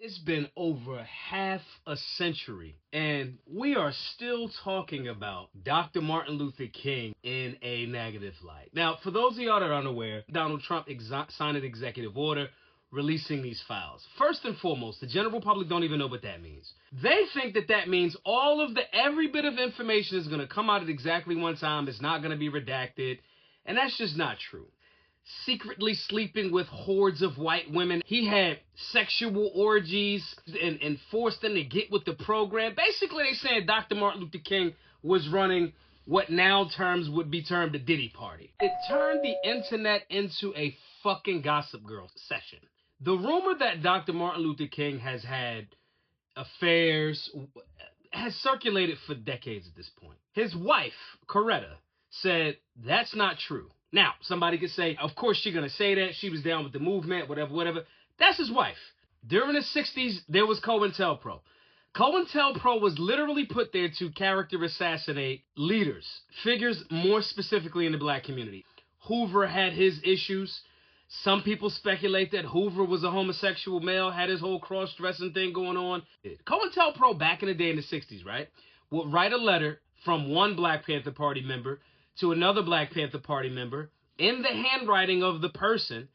It's been over half a century, and we are still talking about Dr. Martin Luther King in a negative light. Now, for those of y'all that are unaware, Donald Trump signed an executive order releasing these files. First and foremost, the general public don't even know what that means. They think that that means every bit of information is going to come out at exactly one time. It's not going to be redacted, and that's just not true. Secretly sleeping with hordes of white women. He had sexual orgies and forced them to get with the program. Basically, they saying Dr. Martin Luther King was running what now terms would be termed a Diddy party. It turned the internet into a fucking Gossip Girl session. The rumor that Dr. Martin Luther King has had affairs has circulated for decades at this point. His wife, Coretta, said that's not true. Now, somebody could say, of course she's going to say that. She was down with the movement, whatever. That's his wife. During the 60s, there was COINTELPRO. COINTELPRO was literally put there to character assassinate leaders, figures more specifically in the black community. Hoover had his issues. Some people speculate that Hoover was a homosexual male, had his whole cross-dressing thing going on. COINTELPRO back in the day in the 60s, right, would write a letter from one Black Panther Party member to another Black Panther Party member in the handwriting of the person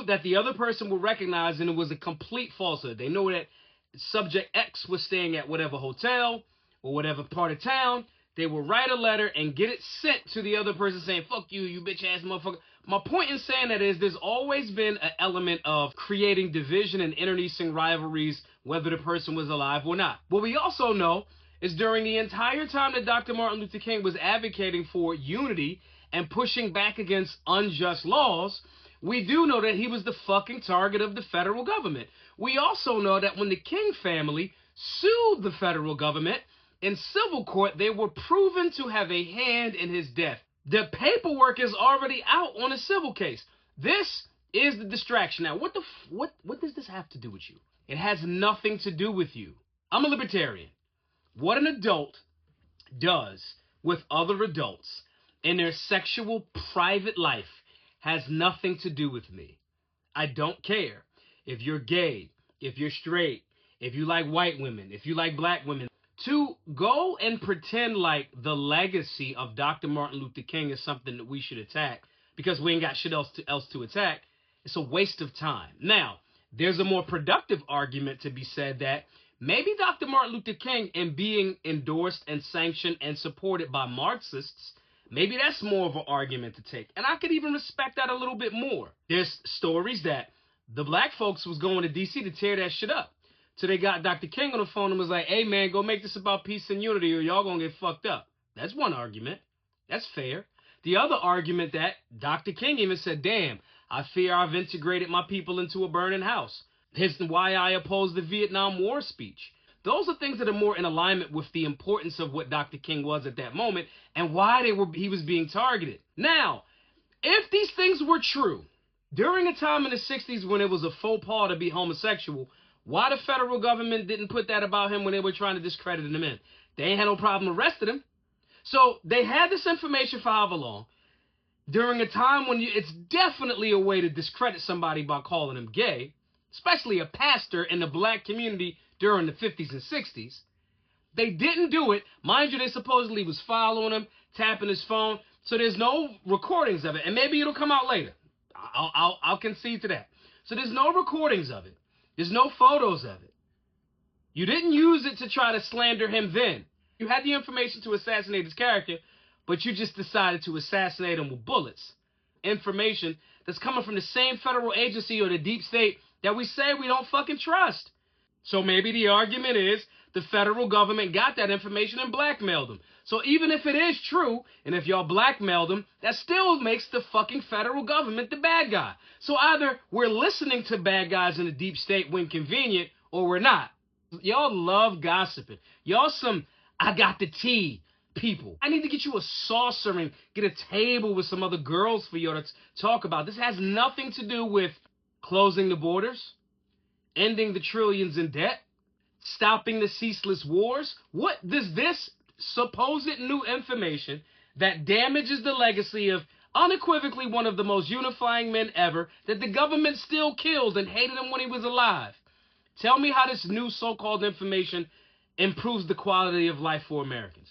that the other person would recognize, and it was a complete falsehood. They know that subject X was staying at whatever hotel or whatever part of town. They would write a letter and get it sent to the other person saying, fuck you, you bitch ass motherfucker. My point in saying that is there's always been an element of creating division and internecine rivalries, whether the person was alive or not. What we also know is during the entire time that Dr. Martin Luther King was advocating for unity and pushing back against unjust laws, we do know that he was the fucking target of the federal government. We also know that when the King family sued the federal government in civil court, they were proven to have a hand in his death. The paperwork is already out on a civil case. This is the distraction. Now, what does this have to do with you? It has nothing to do with you. I'm a libertarian. What an adult does with other adults in their sexual private life has nothing to do with me. I don't care if you're gay, if you're straight, if you like white women, if you like black women. To go and pretend like the legacy of Dr. Martin Luther King is something that we should attack because we ain't got shit else to attack, it's a waste of time. Now, there's a more productive argument to be said that maybe Dr. Martin Luther King, in being endorsed and sanctioned and supported by Marxists, maybe that's more of an argument to take. And I could even respect that a little bit more. There's stories that the black folks was going to D.C. to tear that shit up. So they got Dr. King on the phone and was like, hey, man, go make this about peace and unity or y'all going to get fucked up. That's one argument. That's fair. The other argument that Dr. King even said, damn, I fear I've integrated my people into a burning house. Here's why I oppose the Vietnam War speech. Those are things that are more in alignment with the importance of what Dr. King was at that moment and why he was being targeted. Now, if these things were true, during a time in the 60s when it was a faux pas to be homosexual, why the federal government didn't put that about him when they were trying to discredit him in? They ain't had no problem arresting him. So they had this information for however long. During a time when it's definitely a way to discredit somebody by calling him gay, especially a pastor in the black community during the 50s and 60s. They didn't do it. Mind you, they supposedly was following him, tapping his phone. So there's no recordings of it. And maybe it'll come out later. I'll concede to that. So there's no recordings of it. There's no photos of it. You didn't use it to try to slander him then. You had the information to assassinate his character, but you just decided to assassinate him with bullets. Information that's coming from the same federal agency or the deep state that we say we don't fucking trust. So maybe the argument is the federal government got that information and blackmailed him. So even if it is true, and if y'all blackmailed him, that still makes the fucking federal government the bad guy. So either we're listening to bad guys in the deep state when convenient, or we're not. Y'all love gossiping. Y'all some I got the tea people. I need to get you a saucer and get a table with some other girls for you to talk about. This has nothing to do with closing the borders, ending the trillions in debt, stopping the ceaseless wars. What does this supposed new information that damages the legacy of unequivocally one of the most unifying men ever, that the government still killed and hated him when he was alive? Tell me how this new so-called information improves the quality of life for Americans.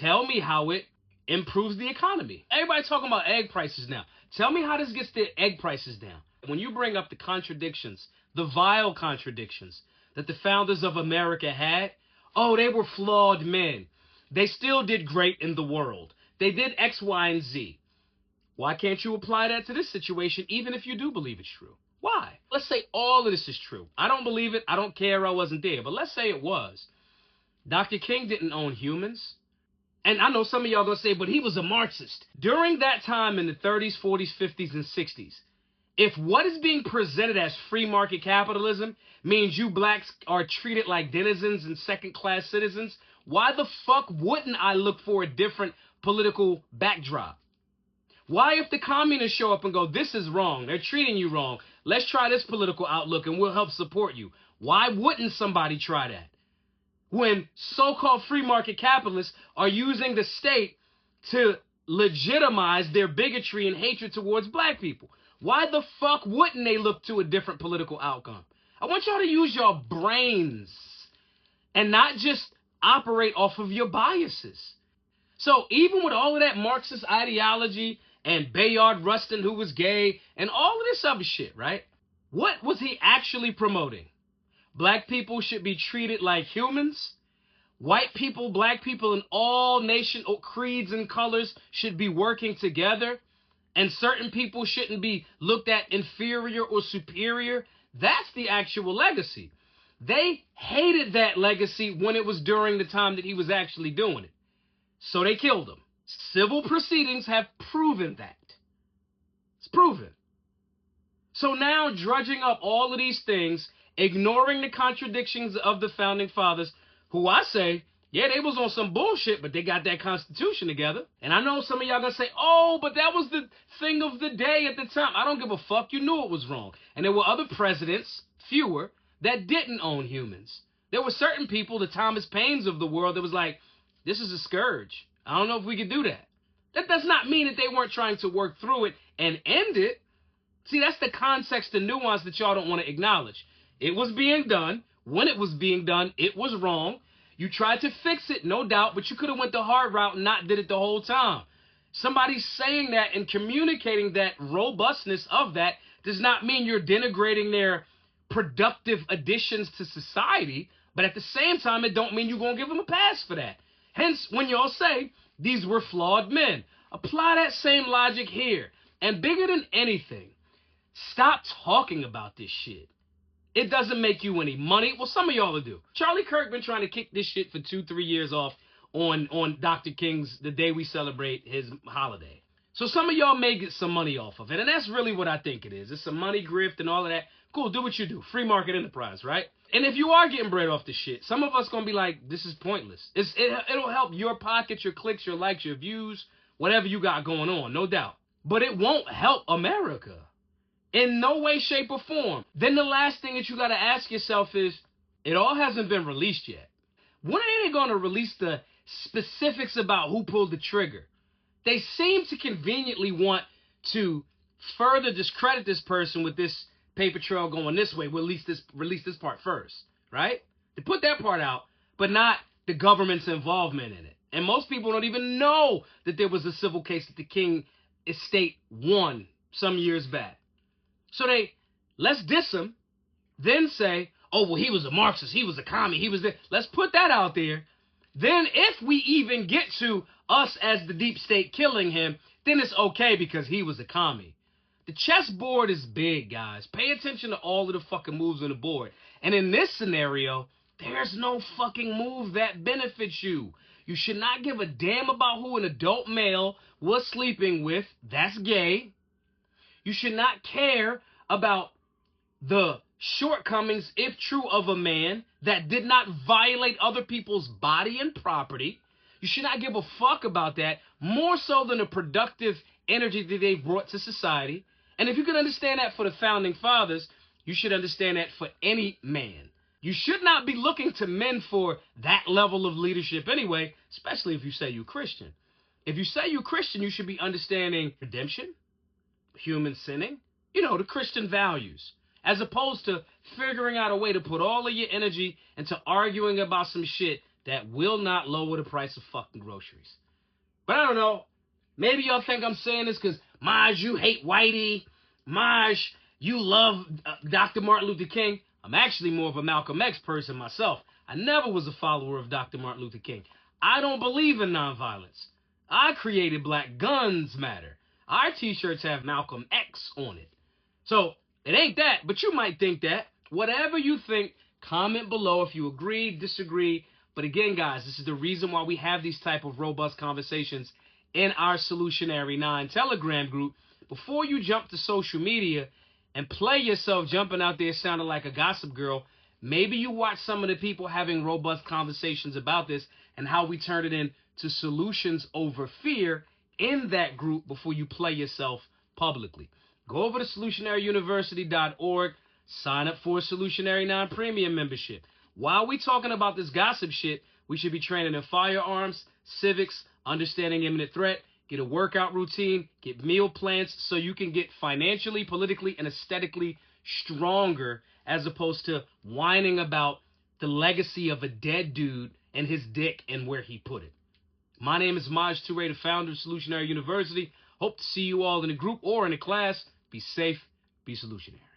Tell me how it improves the economy. Everybody talking about egg prices now. Tell me how this gets the egg prices down. When you bring up the contradictions, the vile contradictions that the founders of America had, oh, they were flawed men. They still did great in the world. They did X, Y, and Z. Why can't you apply that to this situation, even if you do believe it's true? Why? Let's say all of this is true. I don't believe it. I don't care. I wasn't there. But let's say it was. Dr. King didn't own humans. And I know some of y'all going to say, but he was a Marxist. During that time in the 30s, 40s, 50s, and 60s, if what is being presented as free market capitalism means you blacks are treated like denizens and second-class citizens, why the fuck wouldn't I look for a different political backdrop? Why, if the communists show up and go, this is wrong, they're treating you wrong, let's try this political outlook and we'll help support you. Why wouldn't somebody try that? When so-called free market capitalists are using the state to legitimize their bigotry and hatred towards black people. Why the fuck wouldn't they look to a different political outcome? I want y'all to use your brains and not just operate off of your biases. So even with all of that Marxist ideology and Bayard Rustin, who was gay, and all of this other shit, right? What was he actually promoting? Black people should be treated like humans. White people, black people, and all nation creeds and colors should be working together. And certain people shouldn't be looked at inferior or superior. That's the actual legacy. They hated that legacy when it was during the time that he was actually doing it. So they killed him. Civil proceedings have proven that. It's proven. So now, drudging up all of these things, ignoring the contradictions of the founding fathers, who I say, yeah, they was on some bullshit, but they got that Constitution together. And I know some of y'all gonna say, oh, but that was the thing of the day at the time. I don't give a fuck. You knew it was wrong. And there were other presidents, fewer, that didn't own humans. There were certain people, the Thomas Paines of the world, that was like, this is a scourge. I don't know if we could do that. That does not mean that they weren't trying to work through it and end it. See, that's the context and nuance that y'all don't want to acknowledge. It was being done. When it was being done, it was wrong. You tried to fix it, no doubt, but you could have went the hard route and not did it the whole time. Somebody saying that and communicating that robustness of that does not mean you're denigrating their productive additions to society, but at the same time, it don't mean you're going to give them a pass for that. Hence, when y'all say these were flawed men, apply that same logic here. And bigger than anything, stop talking about this shit. It doesn't make you any money. Well, some of y'all will do. Charlie Kirk been trying to kick this shit for 2-3 years off on Dr. King's, the day we celebrate his holiday. So some of y'all may get some money off of it, and that's really what I think it is. It's some money grift and all of that. Cool, do what you do. Free market enterprise, right? And if you are getting bread off this shit, some of us going to be like, this is pointless. It'll help your pockets, your clicks, your likes, your views, whatever you got going on, no doubt. But it won't help America. In no way, shape, or form. Then the last thing that you got to ask yourself is, it all hasn't been released yet. When are they going to release the specifics about who pulled the trigger? They seem to conveniently want to further discredit this person with this paper trail going this way. We'll release this part first, right? They put that part out, but not the government's involvement in it. And most people don't even know that there was a civil case that the King estate won some years back. So let's diss him, then say, oh, well, he was a Marxist, he was a commie, he was there. Let's put that out there. Then if we even get to us as the deep state killing him, then it's okay because he was a commie. The chessboard is big, guys. Pay attention to all of the fucking moves on the board. And in this scenario, there's no fucking move that benefits you. You should not give a damn about who an adult male was sleeping with. That's gay. You should not care about the shortcomings, if true, of a man that did not violate other people's body and property. You should not give a fuck about that, more so than the productive energy that they brought to society. And if you can understand that for the founding fathers, you should understand that for any man. You should not be looking to men for that level of leadership anyway, especially if you say you're Christian. If you say you're Christian, you should be understanding redemption, human sinning, the Christian values. as opposed to figuring out a way to put all of your energy into arguing about some shit that will not lower the price of fucking groceries. But I don't know. Maybe y'all think I'm saying this because, Maj, you hate Whitey. Maj, you love Dr. Martin Luther King. I'm actually more of a Malcolm X person myself. I never was a follower of Dr. Martin Luther King. I don't believe in nonviolence. I created Black Guns Matter. Our t-shirts have Malcolm X on it. So, it ain't that, but you might think that. Whatever you think, comment below if you agree, disagree. But again, guys, this is the reason why we have these type of robust conversations in our Solutionary 9 Telegram group. Before you jump to social media and play yourself jumping out there sounding like a gossip girl, maybe you watch some of the people having robust conversations about this and how we turn it into solutions over fear in that group before you play yourself publicly. Go over to solutionaryuniversity.org, sign up for a Solutionary 9 Premium membership. While we talking about this gossip shit, we should be training in firearms, civics, understanding imminent threat, get a workout routine, get meal plans so you can get financially, politically, and aesthetically stronger as opposed to whining about the legacy of a dead dude and his dick and where he put it. My name is Maj Toure, the founder of Solutionary University. Hope to see you all in a group or in a class. Be safe, be solutionary.